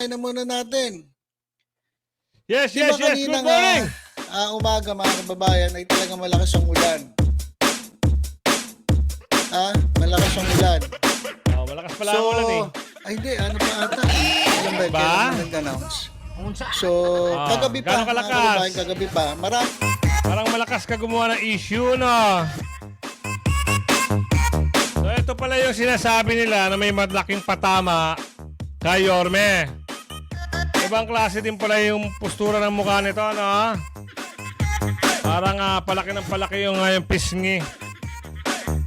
na muna natin. Yes, Di ba yes, yes. Good kaninang, morning. umaga mga kababayan ay talagang malakas ang ulan. Malakas ang ulan. Oh, malakas pala ang ulan eh. Ay hindi, ano pa ata? Alam ba, Ba? kailan mo nag-announce? So, kagabi pa, gano'ng mga kalakas? kababayan, kagabi pa. Parang malakas ka gumawa ng issue, no? So, ito pala yung sinasabi nila na may malaking patama kay Yorme. Ibang klase din pala yung postura ng mukha nito, no? Parang palaki ng palaki yung pisngi.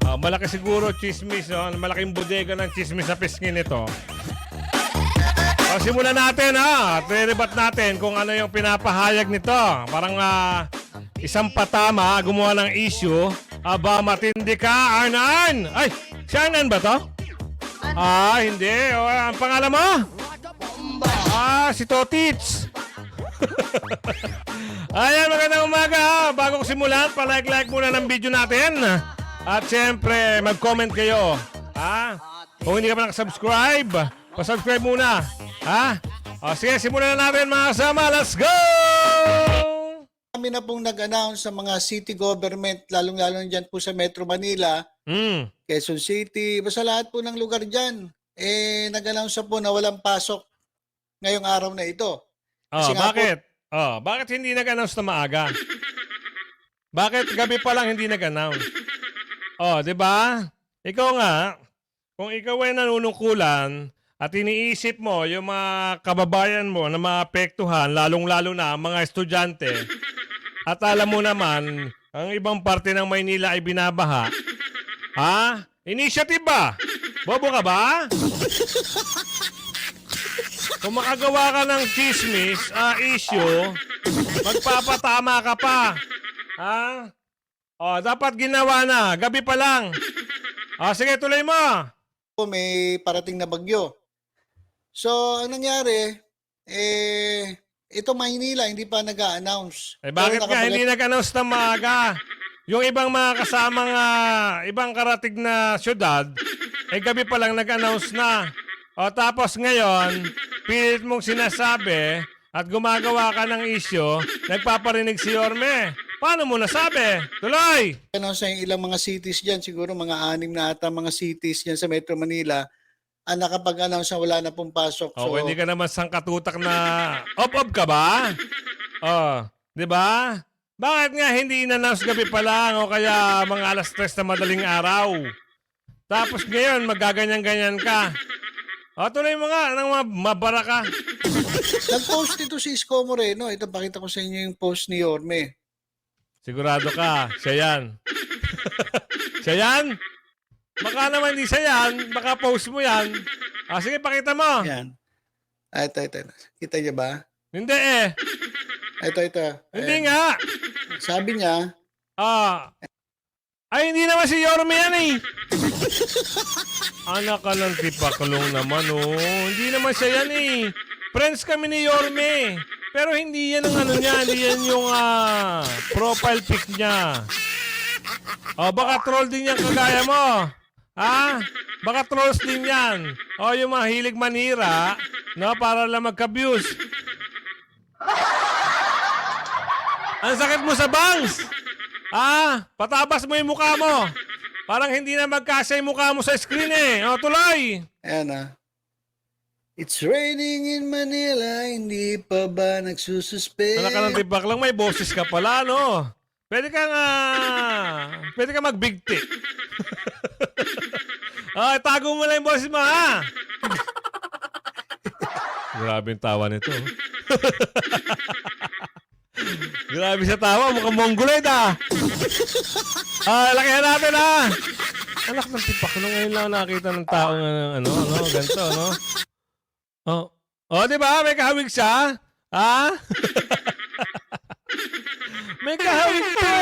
Malaki siguro chismis, no? Malaking bodega ng chismis sa pisngi nito. Simulan natin, at re-rebat natin kung ano yung pinapahayag nito. Parang isang patama gumawa ng issue. Aba, matindi ka, Arnan! Ay, si Arnan ba to? Hindi. Ang pangalan mo? Si Totits. Ayan, magandang umaga. Bago ko simulan, pa-like muna ng video natin. At siyempre, mag-comment kayo. Kung hindi ka pa nakasubscribe, pa-subscribe muna. Sige, simulan na natin mga kasama. Let's go! Kami na pong nag-announce sa mga city government, lalong-lalo dyan po sa Metro Manila, Quezon City, basta lahat po ng lugar dyan. Nag-announce po na walang pasok ngayong araw na ito. Bakit? Bakit hindi nag-announce na maaga? Bakit gabi pa lang hindi nag-announce? Di ba? Ikaw nga, kung ikaw ay nanunungkulan at iniisip mo yung mga kababayan mo na maapektuhan, lalong-lalo na mga estudyante, at alam mo naman, ang ibang parte ng Maynila ay binabaha, initiative ba? Bobo ka ba? Kung makagawa ka ng chismis, issue, magpapatama ka pa. Dapat ginawa na. Gabi pa lang. Sige, tuloy mo. May parating na bagyo. So, ang nangyari, ito Maynila, hindi pa nag-a-announce. Bakit nga hindi nag-announce na maaga? Yung ibang mga kasamang, ibang karatig na syudad, gabi pa lang nag-announce na. Tapos ngayon, pilit mong sinasabi at gumagawa ka ng issue, nagpaparinig si Yorme. Paano mo nasabi? Tuloy! Sa ilang mga cities dyan, siguro mga 6 na ata mga cities dyan sa Metro Manila, nakapag-announce na wala na pong pasok. So, hindi ka naman sangkatutak na op-op ka ba? Di ba? Bakit nga hindi in-announce gabi pa lang o kaya mga alas 3 na madaling araw? Tapos ngayon, magaganyan-ganyan ka. Tuloy mo nga, nang mabara ka. Nag-post ito si Isko Moreno. Ito, pakita ko sa inyo yung post ni Yorme. Sigurado ka, siya yan. Siya yan? Baka naman hindi siya yan. Baka post mo yan. Sige, pakita mo. Yan. Ito. Kita niyo ba? Hindi Ito. Hindi nga. Sabi niya, hindi naman si Yorme yan Anak ka ng tipaklong naman, Hindi naman siya yan Friends kami ni Yorme. Pero hindi yan ang niya. Hindi yan yung profile pic niya. Baka troll din yan kagaya mo. Baka trolls din yan. Yung mga hilig manira, para lang magka-views. Ang sakit mo sa bangs. Patabas mo yung mukha mo. Parang hindi na magkasya yung mukha mo sa screen tuloy. ayan It's raining in Manila, hindi pa ba nagsususpend? Anak ka ng tibak lang, may boses ka pala, no? Pwede ka magbigti. Tago mo lang yung boses mo, Grabe yung tawa nito. Grabe sa tawa, mukhang mongoloid, lakihan natin, Anak ng tipak, ngayon lang nakita ng tao ganito, di ba? May kahawig siya? May kahawig pa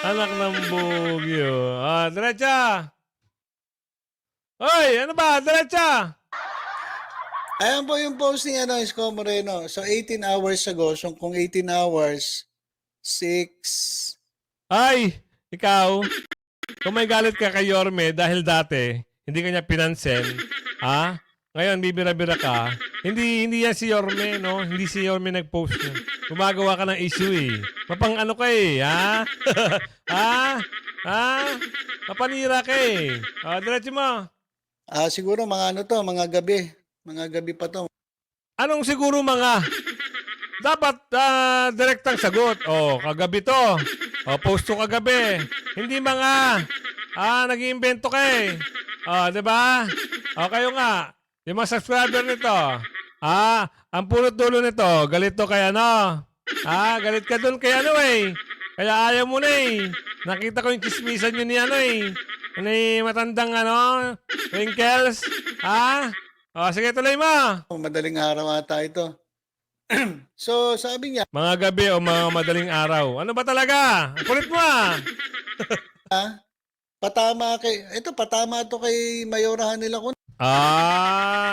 Anak ng bugyo. Diretsa. Hoy, ano ba? Diretsa. Ayan po yung posting Isko Moreno. So, 18 hours ago. So, kung 18 hours, 6... Ay, ikaw, kung may galit ka kay Yorme dahil dati, hindi ka niya pinansin, Ngayon, bibira-bira ka, Hindi yan si Yorme, no? Hindi si Yorme nag-post yun. Gumagawa ka ng issue eh. Mapang ano ka eh, ha? ha? Ha? Mapanira ka eh. Diretso mo. Siguro mga ano to, mga gabi. Mga gabi pa to. Anong siguro mga? Dapat direktang sagot. Kagabi to. Post to kagabi. Hindi mga, nag-iimbento ka eh. Di ba? Kayo nga. Yung mga subscriber nito. Ang punot dulo nito, galit to kay ano. Galit ka dun kay ano eh. Kaya ayaw mo na eh. Nakita ko yung chismisan nyo ni ano eh. Ni matandang ano, wrinkles. Sige, tuloy mo. Madaling araw ata ito. So, sabi niya, Mga gabi o mga madaling araw. Ano ba talaga? Ang kulit mo patama to kay Mayorahan nila ko.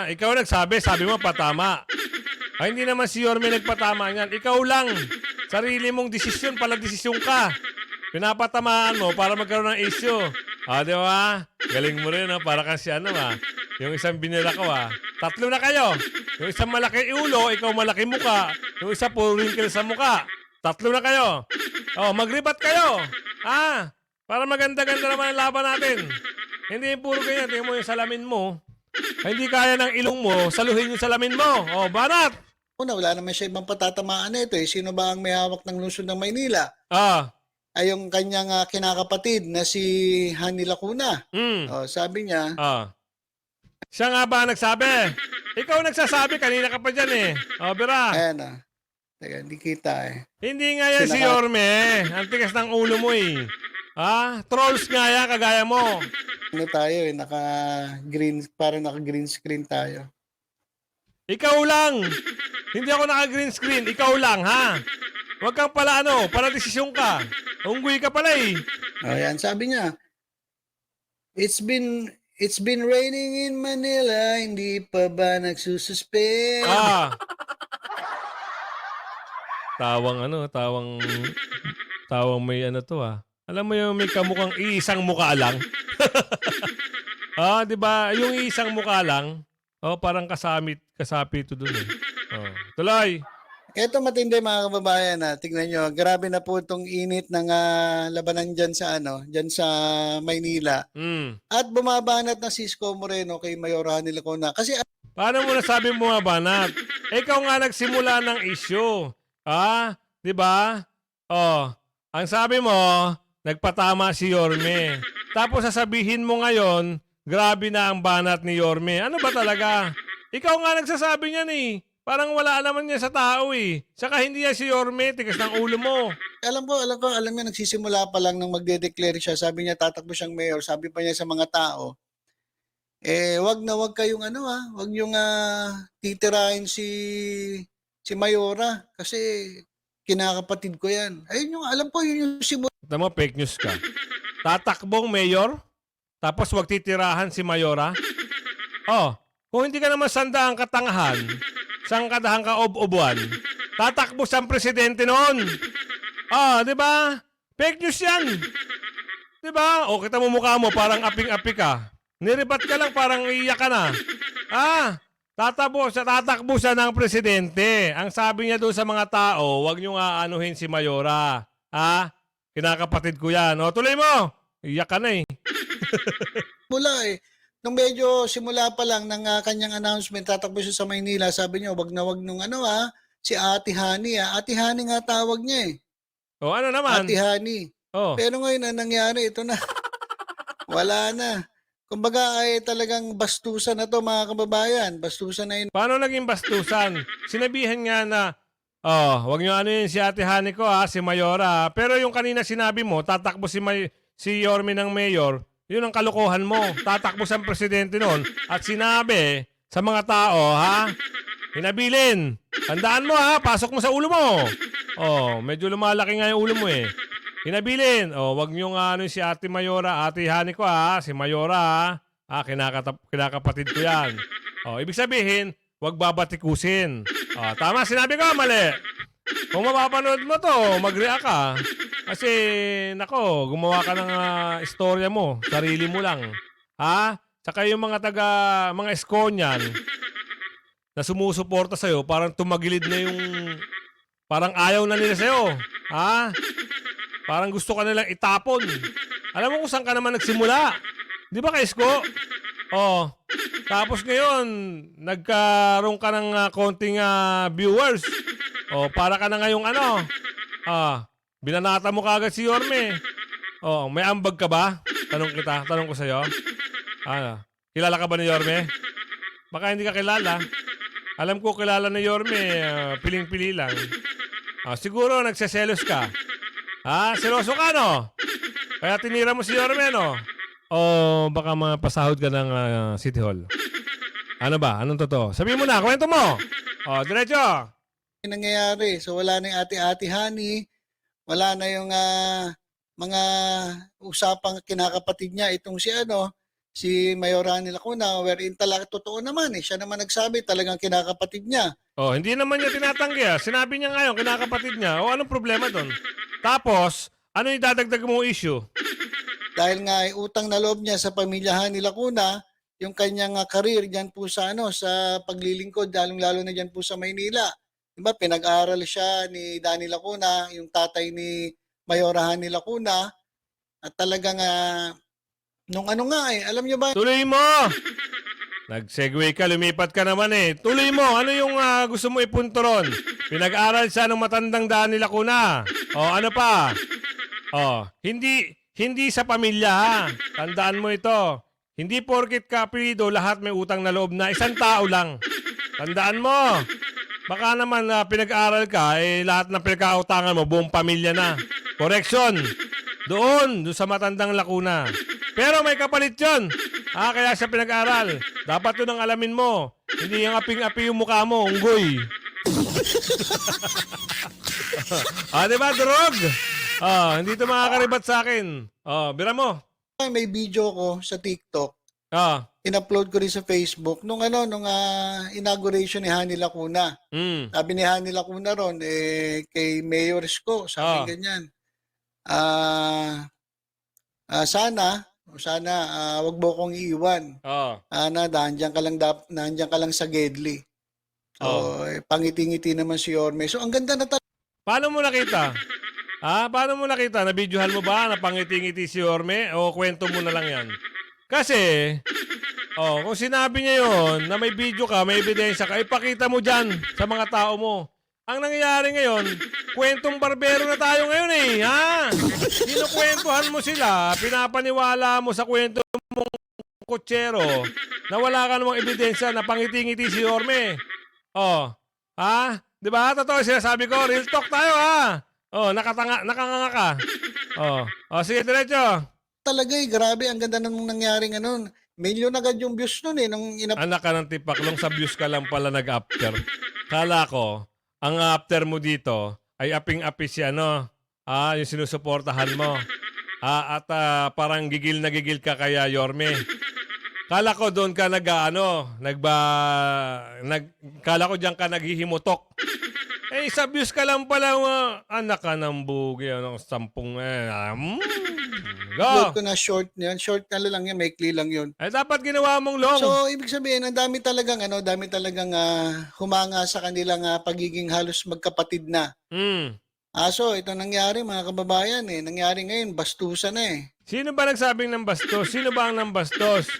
Ikaw nagsabi. Sabi mo patama. Hindi naman si Yorme nagpatama niyan. Ikaw lang. Sarili mong desisyon pala desisyon ka. Pinapatamaan mo para magkaroon ng issue. Di ba? Galing mo rin, para kasi ano yung isang binira ko Tatlo na kayo. Yung isang malaki ulo, ikaw malaki muka. Yung isa puro wrinkle sa muka. Tatlo na kayo. Magribat kayo. Para maganda-ganda naman ang laban natin. Hindi puro ganyan. Tingnan mo yung salamin mo. Hindi kaya ng ilong mo, saluhin yung salamin mo. Banat! Wala naman siya ibang patatamaan nito eh. Sino ba ang may hawak ng lungsod ng Maynila? Ay yung kanyang kinakapatid na si Hani Lacuna. Sabi niya. Siya nga ba nagsabi? Ikaw nagsasabi, kanina ka pa dyan eh. Bira. Ayan Teka, hindi kita eh. Hindi nga yan si Yorme. Ang tigas ng ulo mo eh. Trolls nga yan, kagaya mo. Ano tayo eh, parang naka-green screen tayo. Ikaw lang. Hindi ako naka-green screen. Ikaw lang, ha? Huwag kang pala para desisyon ka. Unggoy ka pala eh. Ayan, sabi niya, It's been raining in Manila, hindi pa ba nagsususpend? Tawang may to Alam mo yung may kamukhang iisang mukha lang? Di ba? Yung iisang mukha lang, parang kasapi ito dun eh. Tuloy. Ito matindi mga kababayan tignan nyo, grabe na po itong init ng labanan dyan sa Maynila. At bumabanat na si Isko Moreno kay Mayorahan nila ko na. Kasi paano mo nasabi bumabanat? Ikaw nga nagsimula ng issue. Di ba? Ang sabi mo, nagpatama si Yorme. Tapos sasabihin mo ngayon, grabe na ang banat ni Yorme. Ano ba talaga? Ikaw nga nagsasabi niyan eh. Parang wala naman niya sa tao eh. Saka hindi yan si Yorme, tigas ng ulo mo. Alam niya, nagsisimula pa lang nang magde-declare siya. Sabi niya, tatakbo siyang mayor. Sabi pa niya sa mga tao, wag kayong wag yung titirahin si Mayora. Kasi kinakapatid ko yan. Ayun yung, alam ko, yun yung simula. Tama, fake news ka. Tatakbong mayor, tapos wag titirahan si Mayora? Kung hindi ka naman sanda ang katangahan, sang kadahang kaob-obuan, tatakbo siyang presidente noon. Di ba? Fake news yan. Di ba? Kita mo mukha mo, parang aping-api ka. Niribat ka lang, parang iiyak ka na. Tatakbo siya ng presidente. Ang sabi niya doon sa mga tao, huwag niyo nga anuhin si Mayora. Kinakapatid ko yan. Tuloy mo. Iyak ka na eh. Mula eh. Nung medyo simula pa lang ng kanyang announcement, tatakbo siya sa Maynila, sabi niya, wag nung si Ate Hani. Ate Hani nga tawag niya eh. Ano naman? Ate Hani. Pero ngayon, nangyari, ito na. Wala na. Kumbaga ay talagang bastusan na to mga kababayan. Bastusan na yun. Paano naging bastusan? Sinabihan nga na, wag niyo yun si Ate Hani ko si Mayora. Pero yung kanina sinabi mo, tatakbo si Yorme ng mayor, yun ang kalokohan mo. Tatakbo sa presidente noon at sinabi sa mga tao, hinabilin. Tandaan mo pasok mo sa ulo mo. Medyo lumalaki nga yung ulo mo eh. Hinabilin. Wag niyo nga si Ate Mayora, Ate Hani ko si Mayora kinakapatid ko yan. Ibig sabihin, wag babatikusin. Tama, sinabi ko, mali. Kung mapapanood mo to, mag-react ka. Kasi, gumawa ka ng istorya mo. Sarili mo lang. Saka yung mga mga Esconyan, na sumusuporta sa'yo, parang tumagilid na yung, parang ayaw na nila sa'yo. Ha? Parang gusto ka nilang itapon. Alam mo kung saan ka naman nagsimula. Di ba, Kaisko? Oh. Tapos ngayon, nagkaroon ka ng konting viewers. Oh, para ka na ngayong ano. Binanata mo kagad si Yorme. Oh, may ambag ka ba? Tanong ko sa'yo. Kilala ka ba ni Yorme? Baka hindi ka kilala. Alam ko kilala ni Yorme, piling-pili lang. Siguro nagseselos ka. Seloso ka, no? Kaya tinira mo si Yorme, no? O baka mapasahod ka ng City Hall. Ano ba? Anong totoo? Sabihin mo na, kwento mo. Diretso. Nangyayari. So wala na yung ate-ate honey, wala na yung mga usapang kinakapatid niya itong si Mayorani Lacuna, wherein talaga totoo naman siya naman nagsabi talagang kinakapatid niya. Hindi naman niya tinatanggi. Sinabi niya ngayon kinakapatid niya. Anong problema doon? Tapos, ano yung dadagdag mo issue? Dahil nga utang na loob niya sa pamilyahan ni Lacuna, yung kanyang career diyan po sa sa paglilingkod, lalong-lalo na diyan po sa Maynila. Diba, pinag-aral siya ni Danny Lacuna, yung tatay ni Mayorani Lacuna, at talagang nung alam niyo ba? Tuloy mo! Nag-segue ka, lumipat ka naman Tuloy mo, ano yung gusto mo ipunto ron? Pinag-aral siya ng matandang Danny Lacuna. Ano pa? Hindi sa pamilya, ha? Tandaan mo ito. Hindi porket kapilido, lahat may utang na loob na. Isang tao lang. Tandaan mo. Baka naman pinag-aral ka, lahat ng pinagkautangan mo, buong pamilya na. Correction. Doon sa matandang Lacuna. Pero may kapalit yun. Kaya siya pinag-aral. Dapat yun ang alamin mo. Hindi yung aping-api yung mukha mo, unggoy. Diba, durog? Hindi ito makakaribat sa akin. Bira mo. May video ko sa TikTok. In-upload ko rin sa Facebook nung inauguration ni Hani Lacuna. Sabi ni Hani Lacuna ron, kay Mayor Isko, sabi ganyan. Sana wag mo kong iiwan. Nandiyan ka lang sa Gedli. So, pangiti-ngiti naman si Yorme. So, ang ganda na Paano mo nakita? Paano mo nakita? Nabidyohan mo ba na pangiti-ngiti si Yorme? O kwento mo na lang yan? Kasi, kung sinabi niya yon na may video ka, may ebidensya ka, ipakita mo dyan sa mga tao mo. Ang nangyayari ngayon, kwentong barbero na tayo ngayon Kinukwentuhan mo sila, pinapaniwala mo sa kwento mong kutsero na wala ka namang ebidensya na pangiti-ngiti si Yorme. Di ba? Totoo sinasabi ko, real talk tayo nakanganga ka. Sige, diretso. talaga grabe, ang ganda nung nangyari ngayon. Million agad yung views nun nung Anak ka ng tipaklong, sa views ka lang pala nag-after. Kala ko, ang after mo dito ay aping-api si yung sinusuportahan mo. At parang gigil na gigil ka kaya Yorme. Kala ko doon ka kala ko diyan ka naghihimutok. Sa views ka lang pala, anak ka ng bugi, sampung, go! upload ko na short na yun. Short na lang yan, maikli lang yun. Dapat ginawa mong long. So, ibig sabihin, ang dami talagang humanga sa kanilang pagiging halos magkapatid na. So, ito nangyari mga kababayan Nangyari ngayon, bastusan na Sino ba nagsabing ng bastos? Sino ba ang ng bastos?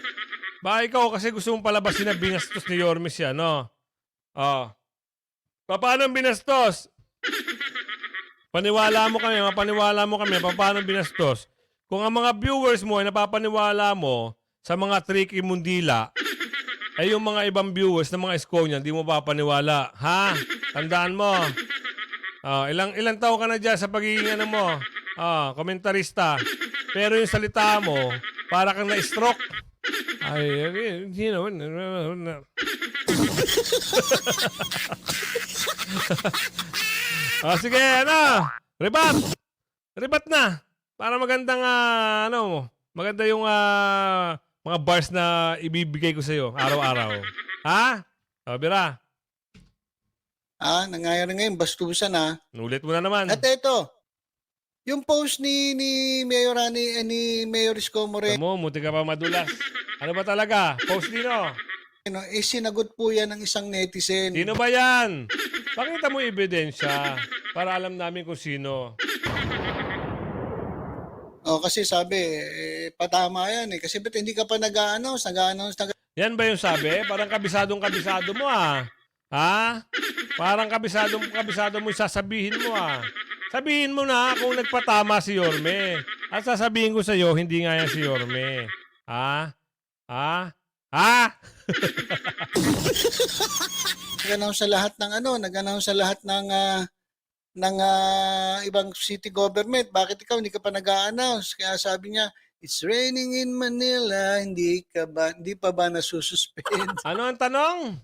Baka ikaw kasi gusto mong palabasin na binastos ni Yorme siya, no? Paano binastos? Paniwala mo kami, paano binastos? Kung ang mga viewers mo ay napapaniwala mo sa mga tricky mundila, ay yung mga ibang viewers na mga Esconian, hindi mo papaniwala. Ha? Tandaan mo. Ilang taon ka na dyan sa pagiging komentarista. Pero yung salita mo, para kang na-stroke. Sige, Rebat! Rebat na! Para magandang, maganda yung mga bars na ibibigay ko sa'yo araw-araw. Ha? Bira. Nangyayari ngayon, bastusan Nulit mo na naman. At ito, yung post ni Mayor Isko Moreno. Muti ka pa madulas. Ano ba talaga? Post nino? sinagot po yan ng isang netizen. Sino ba yan? Pakita mo ebidensya para alam namin kung sino. Kasi sabi, patama yan eh. Kasi ba't hindi ka pa nag-a-announce? Yan ba yung sabi? Parang kabisadong-kabisado mo ah. Ha? Parang kabisado mo yung sasabihin mo ah. Sabihin mo na kung nagpatama si Yorme. At sasabihin ko sa'yo, hindi nga yan si Yorme. Ha? Ha? Ha? Nag-announce sa lahat ng nag-announce sa lahat ng ibang city government. Bakit ikaw hindi ka pa nag-a-announce? Kaya sabi niya, it's raining in Manila, hindi pa ba nasususpend? Ano ang tanong?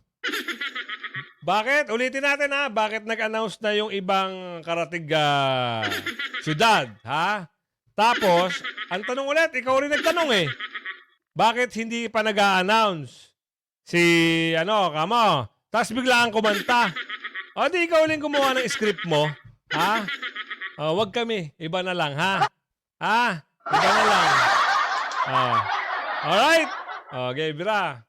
Bakit? Ulitin natin ha. Bakit nag-announce na yung ibang karatig syudad? Ha? Tapos, ang tanong ulit, ikaw rin nagtanong eh. Bakit hindi pa nag-a-announce? Si, kamo. Tapos biglaan kumanta. O di ikaw ulit gumawa ng script mo. Ha? Wag kami. Iba na lang, ha? Ha? Iba na lang. Alright? Okay, Bira.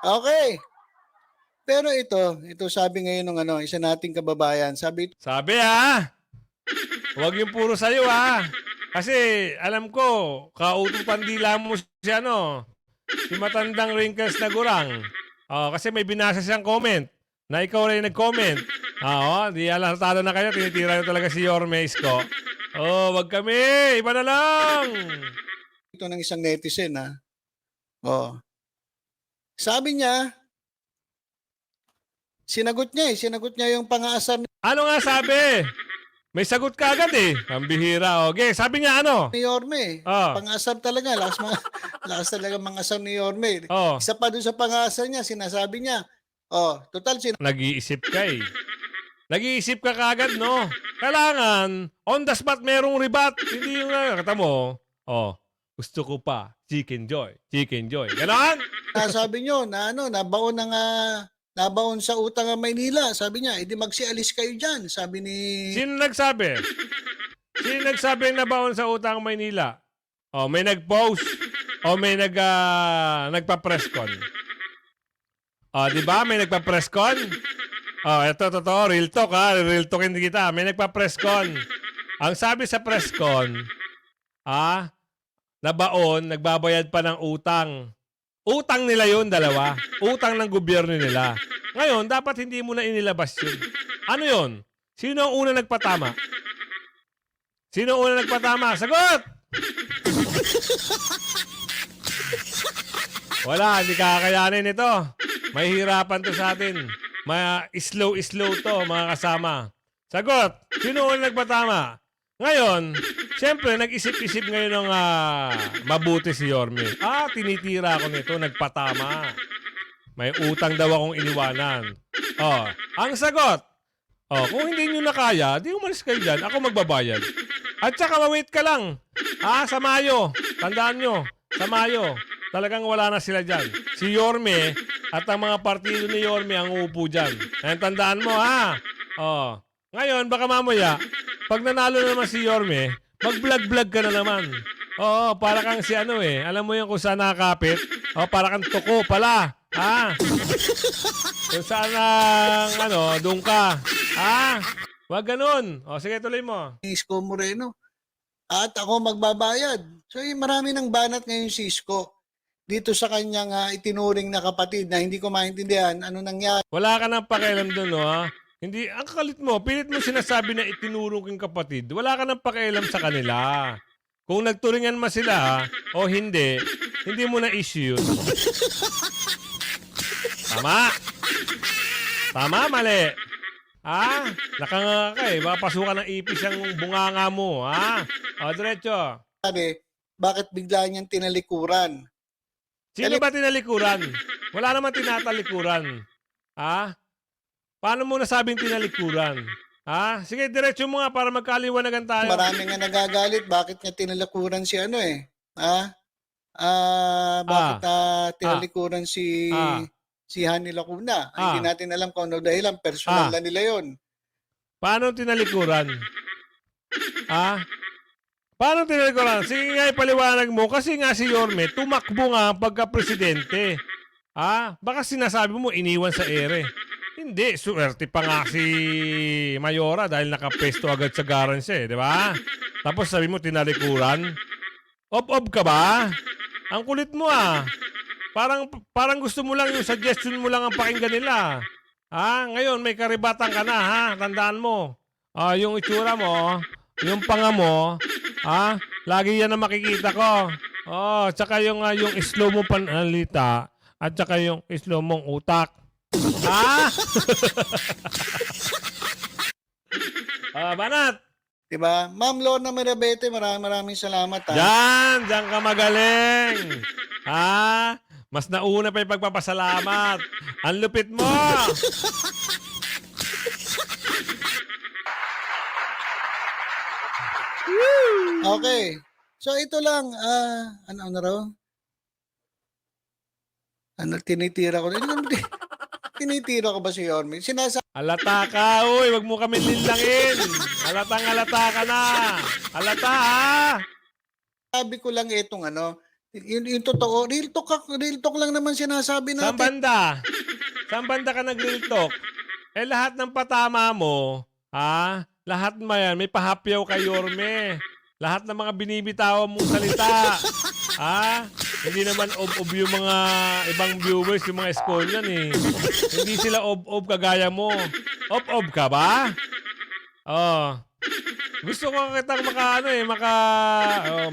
Okay. Pero ito sabi ngayon ng isa nating kababayan. Sabi ha? Huwag yung puro sa'yo, ha? Kasi, alam ko, kautupan dila mo si matandang wrinkles na gurang. Kasi may binasa siyang comment na ikaw rin nag-comment. Di alatado na kayo, tinitira nyo talaga si Yorme Isko. Wag kami, iba na lang. ito ng isang netizen ha. Sabi niya, sinagot niya yung pang-aasar Ano nga sabi? May sagot ka agad eh. Ang bihira. Okay, sabi niya ano? ni Yorme. Pang-asar talaga. Lakas talaga mang-asar ni Yorme. Isa pa doon sa pang-asar niya, sinasabi niya, total nag-iisip ka eh. Nag-iisip ka kagad, no? Kailangan, on the spot merong ribat. Hindi yung kata mo, gusto ko pa, chicken joy. Ganon? sabi niyo na nabaon sa utang ang Maynila. Sabi niya, edi magsialis kayo dyan. Sabi ni... Sino nagsabi? Sino nagsabi na baon sa utang Maynila? May nag-post? May nagpa-press con? Di ba? May nagpa-press con? Ito, totoo. Real talk ha. Real talk hindi kita. May nagpa-press con. Ang sabi sa press con, na baon, nagbabayad pa ng utang. Utang nila yun, dalawa. Utang ng gobyerno nila. Ngayon, dapat hindi mo na inilabas yun. Ano yun? Sino ang una nagpatama? Sagot! Wala, hindi kakayanin ito. May hirapan to sa atin. Slow to, mga kasama. Sagot! Sino ang nagpatama? Ngayon, siyempre, nag-isip-isip ngayon ng mabuti si Yorme. Tinitira ko nito, nagpatama. May utang daw akong iniwanan. Ang sagot, kung hindi nyo na kaya, di umalis kayo dyan, ako magbabayad. At saka mawait ka lang. Sa Mayo, tandaan nyo, sa Mayo, talagang wala na sila dyan. Si Yorme at ang mga partido ni Yorme ang uupo dyan. Kaya tandaan mo, ha? Ngayon, baka mamaya, pag nanalo na naman si Yorme, mag-vlog-vlog ka na naman. Para kang si alam mo yung kung saan nakakapit? Para kang tuko pala. Kung saan doon ka. Wag ganun. Sige, tuloy mo. Isko Moreno. At ako magbabayad. So, marami ng banat ngayon si Isko. Dito sa kanyang itinuring na kapatid na hindi ko maintindihan ano nangyari. Wala ka nang pakialam doon, no? Hindi, ang kalit mo, pilit mo sinasabi na itinurong kong kapatid, wala ka nang pakialam sa kanila. Kung nagturingan man sila o hindi mo na issue yun. Tama, mali. Nakanga ka eh, baka pasukan ng ipis ang bunganga mo, diretso. Bakit bigla niyang tinalikuran? Sino ba tinalikuran? Wala naman tinatalikuran. Paano mo nasabing tinalikuran? Sige, diretso mo nga para magkaliwanagan tayo. Marami nga nagagalit. Bakit niya tinalikuran si bakit tinalikuran si Hani Lacuna? Hindi natin alam kung ano dahilan. Personal na nila yon. Paano tinalikuran? Paano tinalikuran? Sige nga ipaliwanag mo. Kasi nga si Yorme, tumakbo nga pagka-presidente. Baka sinasabi mo iniwan sa ere. Hindi, suwerte pa nga si Mayora dahil nakapesto agad sa garage eh, di ba? Tapos sabi mo tinalikuran. Op-op ka ba? Ang kulit mo Parang gusto mo lang yung suggestion mo lang ang pakinggan nila. Ngayon may karibatan ka na ha, tandaan mo. Yung itsura mo, yung panga mo, lagi yan ang makikita ko. Tsaka yung slow mo panalita at tsaka yung slow mong utak. Banat. Diba? Ma'am Lorna Mirabete, maraming salamat. Diyan ka magaling. Mas nauna pa yung pagpapasalamat. Ang lupit mo. Okay. So ito lang, ano raw? Tinitira ko. Tinitira ko ba si Yorme? Alata ka, uy. Wag mo kami linlangin. Alatang-alata ka na. Alata, Sabi ko lang itong yung totoo. Real talk lang naman sinasabi natin. Saan banda ka nag-real talk? Lahat ng patama mo, lahat may pahapyaw kay Yorme. Lahat ng mga binibitaw mong salita. Hindi naman ob-ob yung mga ibang viewers, yung mga Esconian eh. Hindi sila ob-ob kagaya mo. Ob-ob ka ba? Gusto ko kitang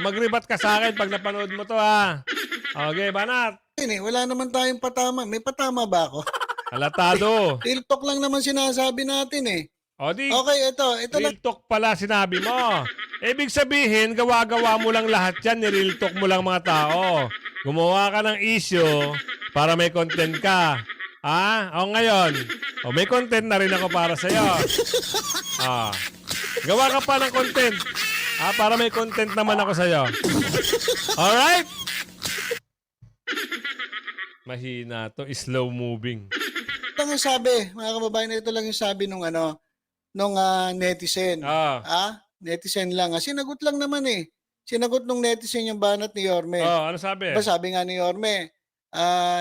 mag-rebat ka sa akin pag napanood mo to Okay, Banat. Wala naman tayong patama. May patama ba ako? Halatado. Real talk lang naman sinasabi natin eh. Okay, ito real talk pala sinabi mo. Ibig sabihin, gawa-gawa mo lang lahat yan, ni-real talk mo lang mga tao. Gumawa ka ng issue para may content ka. Ngayon, may content na rin ako para sa'yo. Gawa ka pa ng content. Para may content naman ako sa'yo. Alright? Mahina to, slow moving. Ito nga sabi, mga kababayan, ito lang yung sabi nung netizen. Netizen lang. Sinagot lang naman eh. Sinagot nung netizen yung banat ni Yorme. Ano sabi? Sabi nga ni Yorme,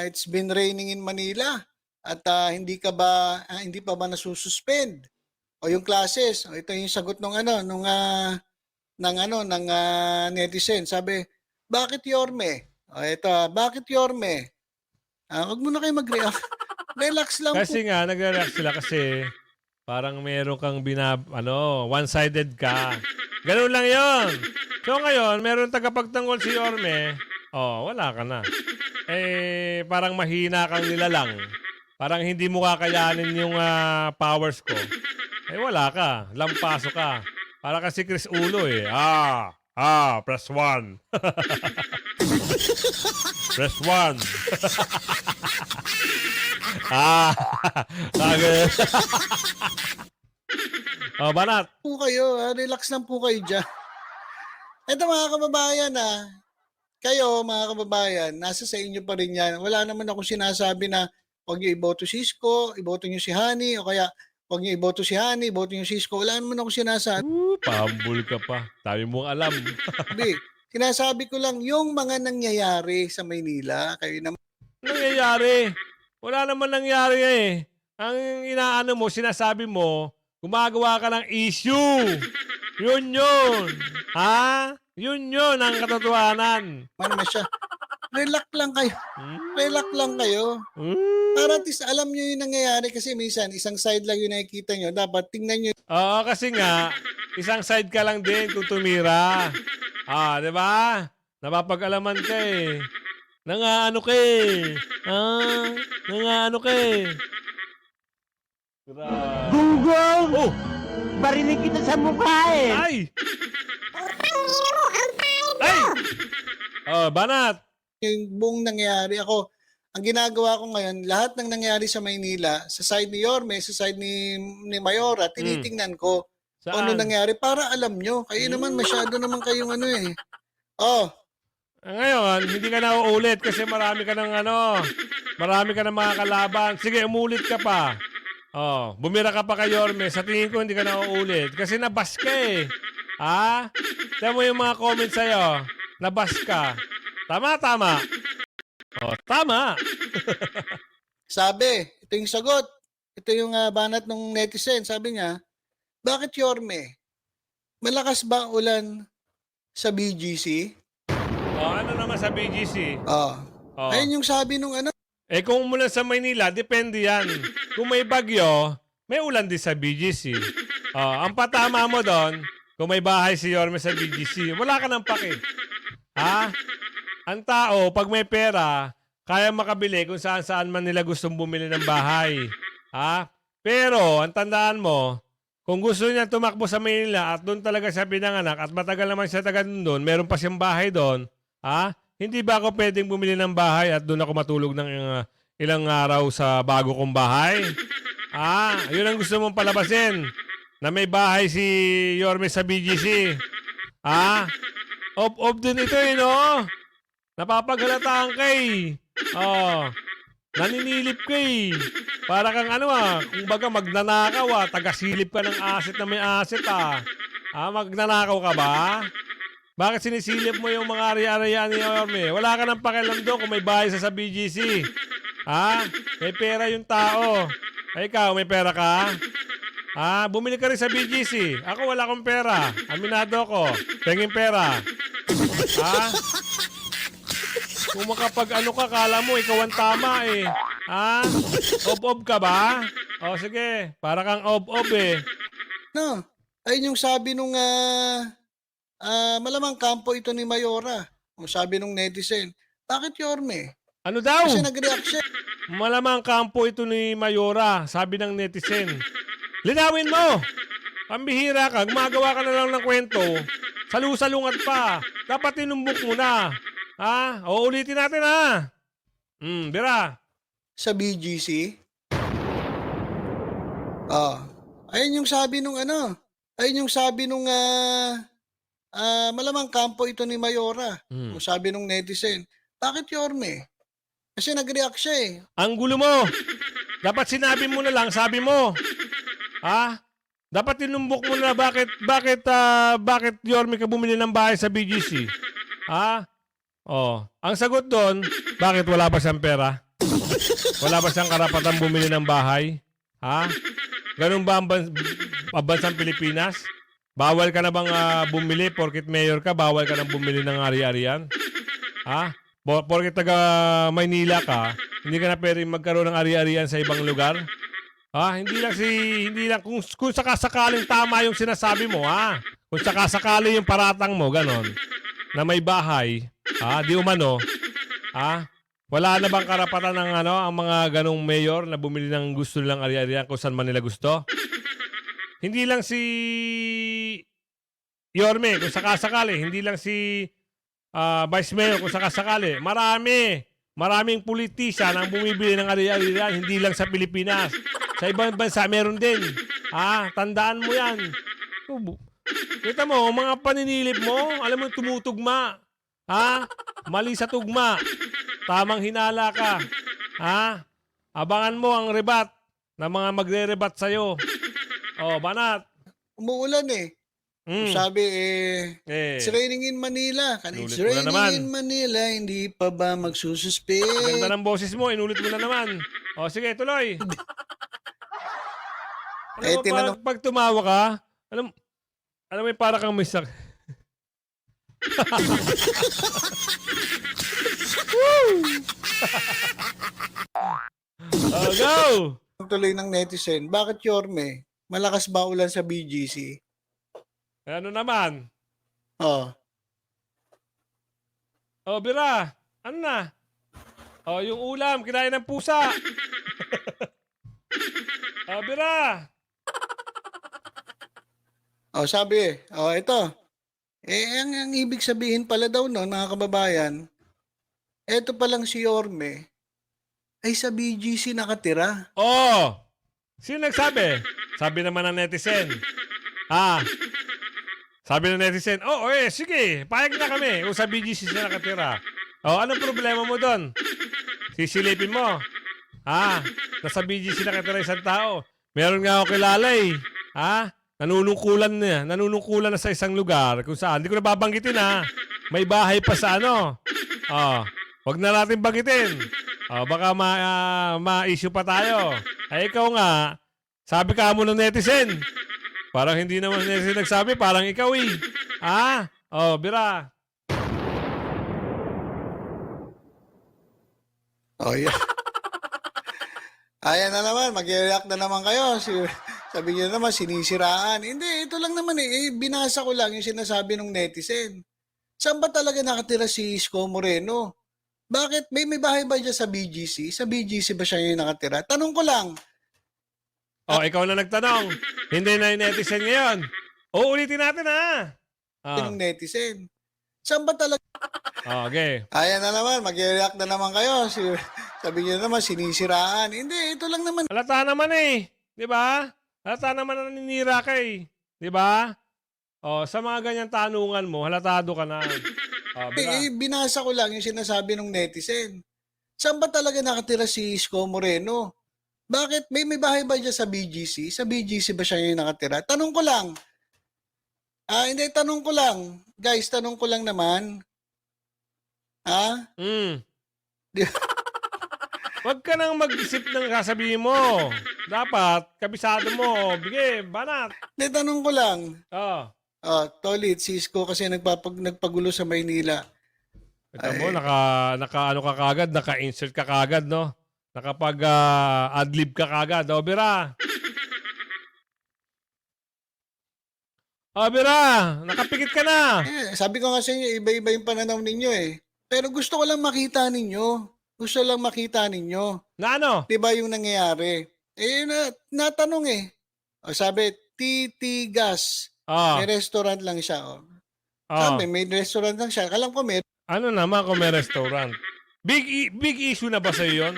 it's been raining in Manila at hindi pa ba nasususpend? O yung classes. Ito yung sagot nung netizen. Sabi, bakit Yorme? Bakit Yorme? Huwag mo na kayo mag-react. Relax lang kasi nga, nag-relax sila kasi parang meron kang one-sided ka. Ganun lang yon. So ngayon, meron tagapagtanggol si Yorme, wala ka na. Parang mahina kang nilalang. Parang hindi mo kakayanin yung powers ko. Wala ka. Lampaso ka. Para kasi Chris Ulo eh. Press 1. Press 1. Banat. Po kayo, relax lang po kayo dyan. Ito mga kababayan kayo mga kababayan, nasa sa inyo pa rin yan. Wala naman akong sinasabi na huwag nyo iboto si Isko, iboto nyo si Hani, o kaya huwag nyo iboto si Hani, iboto nyo si Isko. Wala naman akong sinasabi. Pahambul ka pa. Sabi mong alam. Hindi. Sinasabi ko lang yung mga nangyayari sa Maynila. Kayo naman. Nangyayari? Wala naman nangyari eh. Ang inaano mo, sinasabi mo, gumagawa ka ng issue. Yun. Yun ang katotohanan. Naman siya. Relax lang kayo. Relax lang kayo. Para at least alam nyo yung nangyayari kasi minsan isang side lang yung nakikita nyo. Dapat tingnan nyo. Kasi nga, isang side ka lang din kung tumira. Di ba? Napapag-alaman ka eh. Nangaano ka eh. Nangaano ka eh. Gunggong! Barinig kita sa mukha eh. Ay! Banat! Yung buong nangyayari ako, ang ginagawa ko ngayon, lahat ng nangyayari sa Maynila, sa side ni Yorme, sa side ni Mayora, tinitingnan ko kung ano nangyari para alam nyo. Kayo naman, masyado naman kayong Ngayon, hindi ka na uulit kasi marami ka ng mga kalaban. Sige, umulit ka pa. Bumira ka pa kay Yorme. Sa tingin ko, hindi ka na uulit. Kasi nabas ka eh. Tiyan mo yung mga comments sa'yo. Nabas ka. Tama. Tama. Sabi, ito yung sagot. Ito yung banat ng netizen. Sabi niya, bakit Yorme? Malakas ba ang ulan sa BGC? Ano naman sa BGC? Oh. Oh. Ayun yung sabi nung ano. Kung umulan sa Maynila, depende yan. Kung may bagyo, may ulan din sa BGC. Ang patama mo doon, kung may bahay si Yorme sa BGC, wala ka ng pake. Ang tao, pag may pera, kaya makabili kung saan-saan man nila gustong bumili ng bahay. Pero, ang tandaan mo, kung gusto niya tumakbo sa Maynila at doon talaga siya pinanganak at matagal naman siya taga doon, meron pa siyang bahay doon, hindi ba ako pwedeng bumili ng bahay at doon ako matulog ng ilang araw sa bago kong bahay? Yun ang gusto mong palabasin. Na may bahay si Yorme sa BGC. Off din ito no? Napapaghalataan kay. Naninilip kay. Para kang kumbaga magnanakaw tagasilip ka ng asset na may asset magnanakaw ka ba? Bakit sinisilip mo yung mga ari-arian ni Yorme? Wala ka ng pakialam doon kung may bahay sa BGC. May pera yung tao. Ikaw, may pera ka? Bumili ka rin sa BGC. Ako wala akong pera. Aminado ko. Pengin pera. Kung makapag ka, kala mo, ikaw ang tama eh. Ob-ob ka ba? Sige. Para kang ob-ob eh. No. Ayun yung sabi nung malamang kampo ito ni Mayora. Ang sabi nung netizen, bakit Yorme? Ano daw? Kasi nag-react siya. Malamang kampo ito ni Mayora, sabi ng netizen. Linawin mo! Pambihira ka, gumagawa ka na lang ng kwento. Salu-salungat pa. Dapat tinumbok mo na. Ulitin natin Bira. Sa BGC? Ayun yung sabi nung Ayun yung sabi nung malamang kampo ito ni Mayora. Ang sabi nung netizen, bakit Yorme? Kasi nag-react siya eh. Ang gulo mo. Dapat sinabi mo na lang, sabi mo. Dapat tinumbok mo na bakit Yorme ka bumili ng bahay sa BGC? Ang sagot doon, bakit wala ba siyang pera? Wala ba siyang karapatang bumili ng bahay? Ganun ba ang bansang Pilipinas? Bawal ka na bang bumili porkit mayor ka? Bawal ka nang bumili ng ari-arian? Porkit taga Maynila ka, hindi ka na pwedeng magkaroon ng ari-arian sa ibang lugar? Hindi lang kung sakasakaling tama yung sinasabi mo, Kung sakasakali yung paratang mo, ganon, na may bahay, di umano, wala na bang karapatan ng ang mga ganong mayor na bumili ng gusto nilang ari-arian kung saan man nila gusto? Hindi lang si Yorme kung sakasakali, hindi lang si Vice Mayor kung sakasakali. Maraming politisyan ang bumibili ng ari-arian, hindi lang sa Pilipinas. Sa ibang bansa, meron din. Tandaan mo yan. Kita mo, mga paninilip mo, alam mo, tumutugma. Mali sa tugma. Tamang hinala ka. Abangan mo ang rebat na mga magre-rebat sa'yo. Banat. Umuulan eh. Sabi it's raining in Manila. It's raining in Manila, hindi pa ba magsususpend? Ganda ng boses mo, inulit mo na naman. Sige, tuloy. Alam mo, pag tumawa ka, alam mo, para kang may sak. Go! Tuloy ng netizen, bakit Yorme? Malakas ba ulan sa BGC? Ano naman? Bira. Ano na? Yung ulam, kinain ng pusa. Bira. Sabi ito. Ang ibig sabihin pala daw no, mga kababayan, eto palang si Yorme ay sa BGC nakatira. Sino nagsabi? Sabi naman ng netizen. Sabi ng netizen, sige, payag na kami kung sa BGC siya nakatira. Anong problema mo doon? Sisilipin mo. Nasa BGC nakatira isang tao. Meron nga ako kilala eh. Nanunungkulan na sa isang lugar kung saan. Hindi ko na babanggitin May bahay pa sa Wag na natin banggitin. Baka ma-issue pa tayo. Ay, ikaw nga, sabi ka mo ng netizen. Parang hindi naman netizen nagsabi, parang ikaw eh. Bira. Oh, yeah. Ayan na naman, mag-react na naman kayo. Sabi niyo naman, sinisiraan. Hindi, ito lang naman binasa ko lang yung sinasabi ng netizen. Saan ba talaga nakatira si Isko Moreno? Bakit? May bahay ba dyan sa BGC? Sa BGC ba siya yung nakatira? Tanong ko lang. Ikaw na nagtanong. Hindi na yung netizen ngayon. Ulitin natin Yung netizen. Saan ba talaga? Okay. Ayan na naman, mag-react na naman kayo. Sabi niyo naman, sinisiraan. Hindi, ito lang naman. Halata naman eh. Di ba? Halata naman na naninira ka eh. Di ba? Sa mga ganyan tanungan mo, halatado ka na. Binasa ko lang yung sinasabi ng netizen. Saan ba talaga nakatira si Isko Moreno? Bakit? May bahay ba dyan sa BGC? Sa BGC ba siya yung nakatira? Tanong ko lang. Hindi, tanong ko lang. Guys, tanong ko lang naman. Huwag ka nang mag-isip ng sasabihin mo. Dapat, kabisado mo. Bigay, banat. Hindi, tanong ko lang. Tolit, si Isko kasi nagpagulo sa Maynila. Ito mo, naka-ano ka kagad, naka-insert ka kagad, no? Nakapag-adlib ka kagad. Bira. Bira, nakapikit ka na. Sabi ko nga sa inyo, iba-iba yung pananaw ninyo eh. Pero gusto ko lang makita ninyo. Gusto lang makita ninyo. Na ano? Diba yung nangyayari? Natanong eh. Sabi, Titigas. May restaurant lang siya. Sabi, may restaurant lang siya. Alam ko may. Ano naman kung may restaurant? Big issue na ba sa'yo yun?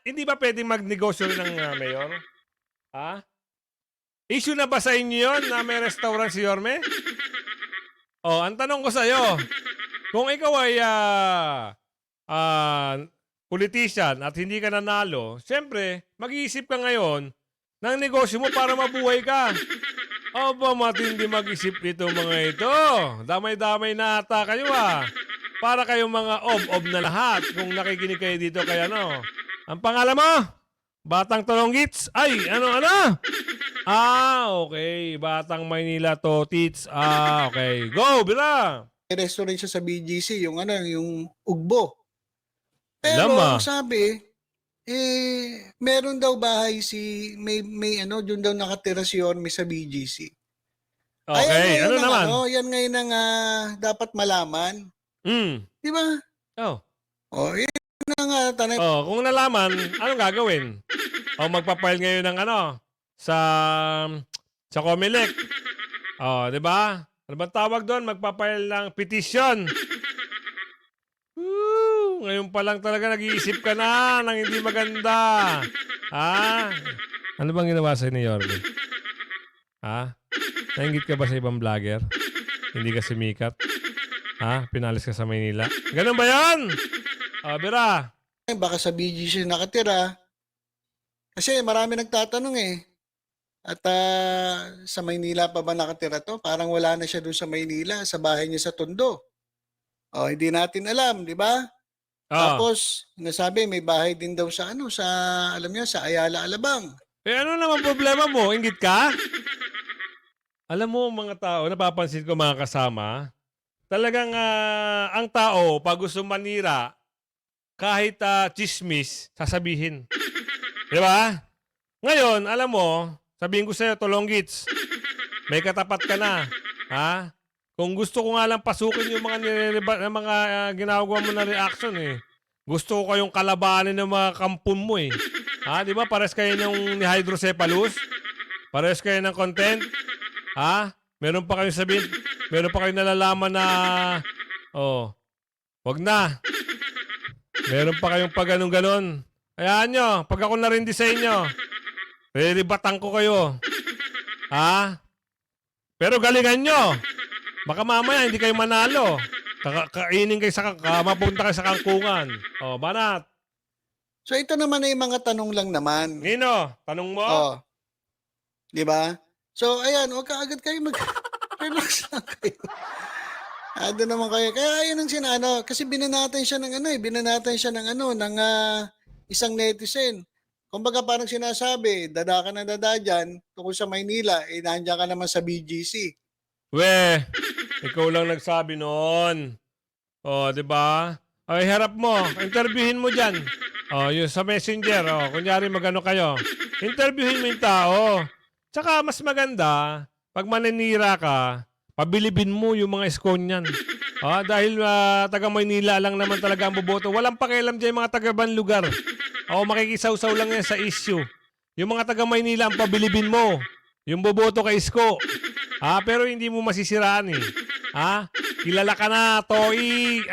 Hindi ba pwedeng magnegosyo rin ng mayor? Issue na ba sa inyo yun na may restaurant si Yorme? Ang tanong ko sa'yo, kung ikaw ay politician at hindi ka nanalo, siyempre, mag-iisip ka ngayon ng negosyo mo para mabuhay ka. Matindi mag-isip nito mga ito. Damay-damay na ata kayo Para kayong mga ob na lahat kung nakikinig kayo dito kaya no. Ang pangalan mo? Batang Tolonggits? Ay, ano? Okay. Batang Maynila to, Tits. Okay. Go, Bira! May restaurant siya sa BGC, yung Ugbo. Pero ang sabi, meron daw bahay may doon daw nakatira si Yorme sa BGC. Okay, ano naman? Yan ngayon ang dapat malaman. Di ba? Yan na nga tanay. Kung nalaman, anong gagawin? Magpapile ngayon ng sa Comelec. Di ba? Ano ba tawag doon? Magpapile ng petition. Ngayon pa lang talaga nag-iisip ka na ng hindi maganda. Ano bang ginawa sa'yo ni Yorme? Nainggit ka ba sa ibang vlogger? Hindi ka sumikat? Pinalis ka sa Maynila? Ganun ba yan? Bira. Baka sa BGC nakatira. Kasi marami nagtatanong eh. At sa Maynila pa ba nakatira to? Parang wala na siya doon sa Maynila, sa bahay niya sa Tondo. Hindi natin alam, di ba? Tapos, nasabi may bahay din daw sa alam niya, sa Ayala, Alabang. Ano naman problema mo? Inggit ka? Alam mo mga tao, napapansin ko mga kasama, talagang ang tao, pag gusto manira, kahit chismis, sasabihin. Di ba? Ngayon, alam mo, sabihin ko sa'yo, Tolonggits, may katapat ka na. Kung gusto ko nga lang pasukin yung mga ginagawa mo na reaction eh. Gusto ko kayong kalabanin ng mga kampon mo eh. Di ba? Pares kayo ng ni hydrocephalus? Pares kayo ng content? Meron pa kayong sabihin, meron pa kayong nalalaman na, wag na. Meron pa kayong pag ganun-ganon. Hayaan nyo, pag ako narindi sa inyo, riribatang ko kayo. Pero galingan nyo. Baka mamaya hindi kayo manalo. Kainin kayo mapunta kayo sa kangkungan. Banat. So ito naman ay mga tanong lang naman. Nino, tanong mo? Di ba? So ayan, huwag ka agad kayo relax lang kayo. Doon naman kayo. Kaya yun ang sinano, kasi binanatan siya ng isang netizen. Kumbaga parang sinasabi, dada ka na dada dyan, tungkol sa Maynila, nandiyan ka naman sa BGC. We, ikaw lang nagsabi noon. O, di ba? Ay, harap mo. Interviewin mo dyan. O, yung sa messenger. O, kunyari magano kayo. Interviewin mo yung tao. Tsaka mas maganda, pag maninira ka, pabilibin mo yung mga iskon niyan. Dahil taga Maynila lang naman talaga ang boboto. Walang pakialam dyan yung mga taga-ibang lugar. O, makikisaw-saw lang yan sa issue. Yung mga taga Maynila ang pabilibin mo. Yung boboto kay Isko. Pero hindi mo masisiraan eh. Kilala ka na, Toy.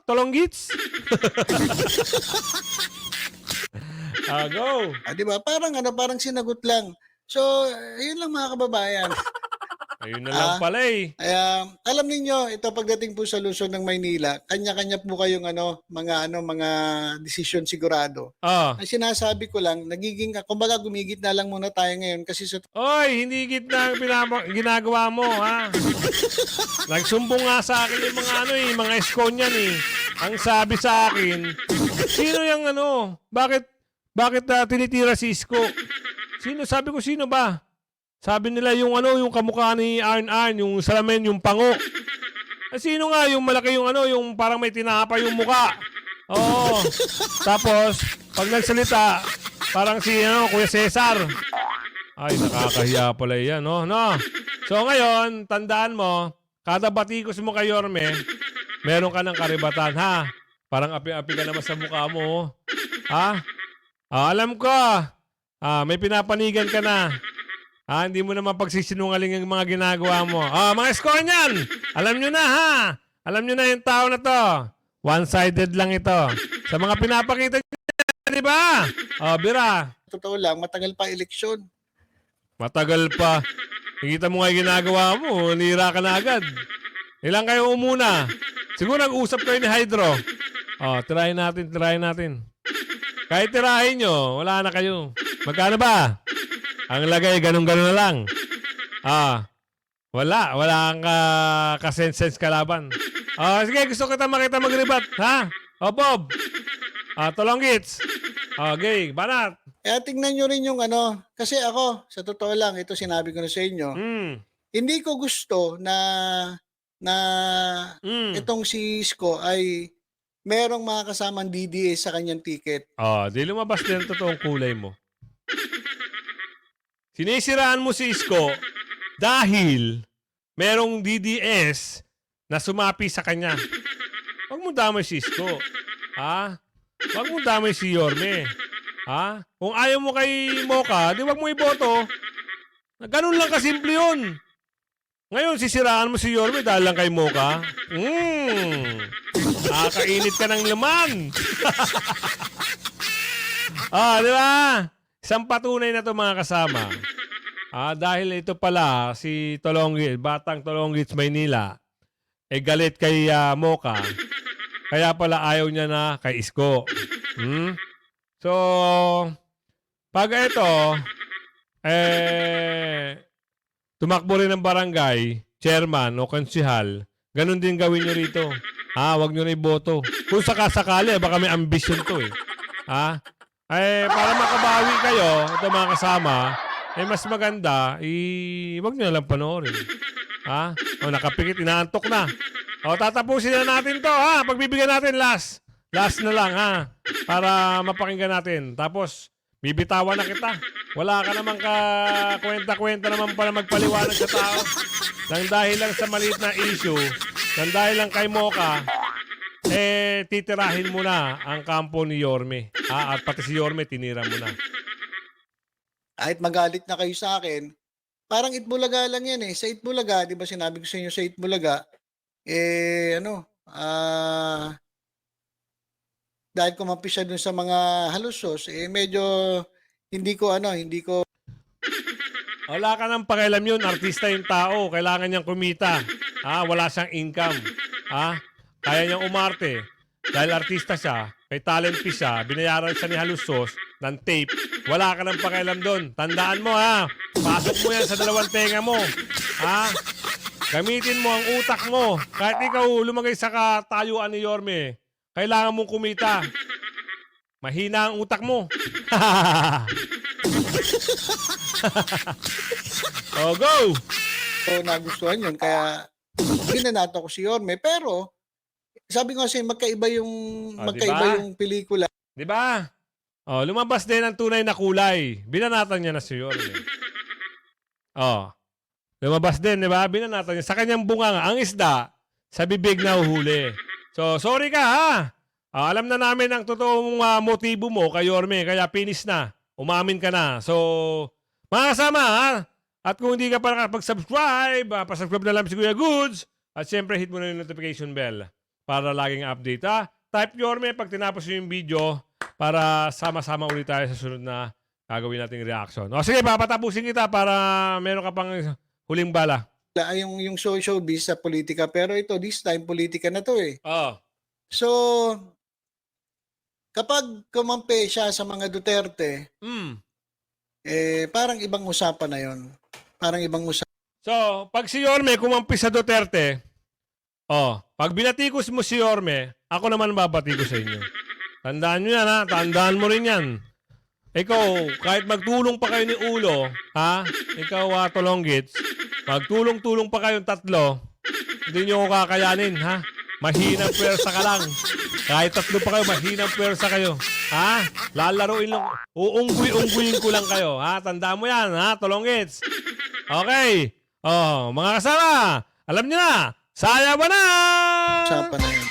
Tolonggits. Go. Di ba? Parang sinagot lang. So, yun lang mga kababayan. Ayun na lang pala eh. Alam niyo ito pagdating po sa Luzon ng Maynila, kanya-kanya po kayong mga desisyon sigurado. Ang sinasabi ko lang, kumbaga gumigit na lang muna tayo ngayon kasi sa Oy, hindi gitna ang ginagawa mo, ha? Nagsumbong nga sa akin yung mga iskon yan eh. Ang sabi sa akin, sino yung bakit tinitira si Isko? Sabi ko, sino ba? Sabi nila yung kamukha ni Arn, yung salamin, yung pango. Sino nga yung malaki yung parang may tinapa yung muka. Oo. Tapos, pag nagsalita, parang si Kuya Cesar. Ay, nakakahiya pala yan, no? So ngayon, tandaan mo, kada batikos mo kay Yorme, meron ka ng karibatan, ha? Parang api-api ka naman sa mukha mo, ha? Alam ko, may pinapanigan ka na. Hindi mo naman pagsisinungaling ang mga ginagawa mo. Mga Esconyan, alam nyo na, ha? Alam nyo na yung tao na to. One-sided lang ito. Sa mga pinapakita nyo, di ba? Bira. totoo lang, matagal pa eleksyon. Matagal pa. Nakita mo nga yung ginagawa mo, nira ka na agad. Ilang kayo umuna? Siguro nag-usap kayo ni Hydro. Try natin. Kahit tirahin nyo, wala na kayo. Magkano ba? Ang lagay, ganun-ganun na lang. Wala kang kasense kalaban. Sige, gusto kita makita mag-rebat, ha? Bob. Tolonggits. Okay, banat. Kaya tingnan nyo rin yung kasi ako, sa totoo lang, ito sinabi ko na sa inyo, hindi ko gusto na itong si Isko ay merong mga kasamang DDS sa kanyang ticket. Di lumabas din ang totoong kulay mo. Sinisiraan mo si Isko dahil merong DDS na sumapi sa kanya. Huwag mo damay si Isko. Huwag mo damay si Yorme. Kung ayaw mo kay Mocha, di wag mo iboto. Ganun lang kasimple yun. Ngayon, sisiraan mo si Yorme dahil lang kay Mocha. Nakakainit ka ng laman. Di ba? Isang patunay na ito mga kasama. Dahil ito pala, si Tolonggits, Batang Tolonggits, Maynila, galit kay Mocha. Kaya pala ayaw niya na kay Isko. So, pag ito, tumakbo rin ng barangay, chairman o konsihal, ganun din gawin nyo rito. Wag nyo na iboto. Kung sakasakali, baka may ambisyon to eh. Para makabawi kayo, ito mga kasama, mas maganda, wag nyo na lang panoorin. Nakapikit, inaantok na. Tatapusin na natin to, pagbibigyan natin last. Last na lang, para mapakinggan natin. Tapos, bibitawan na kita. Wala ka namang kwenta-kwenta naman para magpaliwanag sa tao. Nang dahil lang sa maliit na issue, nang dahil lang kay Mocha, titirahin mo na ang kampo ni Yorme. At pati si Yorme, tinira mo na. Kahit magalit na kayo sa akin, parang Itbulaga lang yan eh. Sa Itbulaga, di ba sinabi ko sa inyo sa Itbulaga, dahil kumampi siya dun sa mga halusos, medyo hindi ko wala ka nang pakialam yun. Artista yung tao. Kailangan niyang kumita. Wala siyang income. Kaya niyang umarte. Dahil artista siya, may talent fee siya, binayaran siya ni Halusos ng tape. Wala ka nang pakialam doon. Tandaan mo, Pasok mo yan sa dalawang tenga mo. Gamitin mo ang utak mo. Kahit ikaw lumagay sa katayuan ni Yorme, kailangan mong kumita. Mahina ang utak mo. Oh, go! So, nagustuhan yun. Kaya, binanato ko si Yorme. Pero, sabi ko kasi, magkaiba diba? yung pelikula. Di ba? Oh, lumabas din ang tunay na kulay. Binanatan niya na si Yorme. Oh. Lumabas din, di ba? Binanatan niya. Sa kanyang bunga nga, ang isda, sa bibig na uhuli. So, sorry ka, ha? Alam na namin ang totoong motibo mo kay Yorme, kaya finish na. Umamin ka na. So, mga kasama, ha? At kung hindi ka pa nakapag-subscribe, pasubscribe na lang si Kuya Goods. At syempre, hit mo na yung notification bell para laging update, ha? Type Yorme pag tinapos yung video para sama-sama ulit tayo sa sunod na gagawin nating reaction. O sige, papatapusin kita para meron ka pang huling bala. Yung showbiz sa politika. Pero ito, this time, politika na to eh. Oh. So, kapag kumampi siya sa mga Duterte, parang ibang usapan na yon. Parang ibang usapan. So, pag si Yorme kumampi sa Duterte, pag binatikos mo si Yorme, ako naman babatikos sa inyo. Tandaan nyo yan, ha? Tandaan mo rin yan. Ikaw, kahit magtulong pa kayo ni Ulo, ha? Ikaw, Tolonggits, magtulong-tulong pa kayong tatlo, hindi nyo ko kakayanin, ha? Mahinang pwersa ka lang. Kahit tatlo pa kayo, mahinang pwersa kayo. Ha? Lalaruin lang. Uungguin ko lang kayo. Ha? Tandaan mo yan, ha? Tolonggits. Okay. Mga kasama, alam nyo na, saya ba na? Usapan na yun.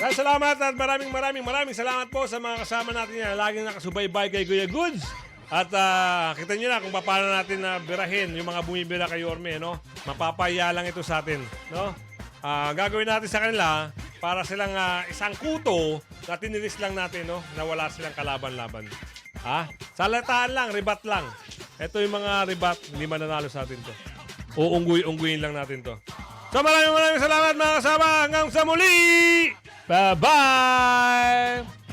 Salamat at maraming salamat po sa mga kasama natin yan. Laging nakasubaybay kay Kuya Goods. At kita nyo na kung paano natin birahin yung mga bumibira kay Yorme, no? Mapapaya lang ito sa atin, no? Gagawin natin sa kanila para silang isang kuto na tiniris lang natin, no? Na wala silang kalaban-laban. Ha? Salataan lang, ribat lang. Ito yung mga ribat, hindi mananalo sa atin to. Uungguin lang natin to. So maraming salamat mga kasama. Hanggang sa muli! Bye-bye!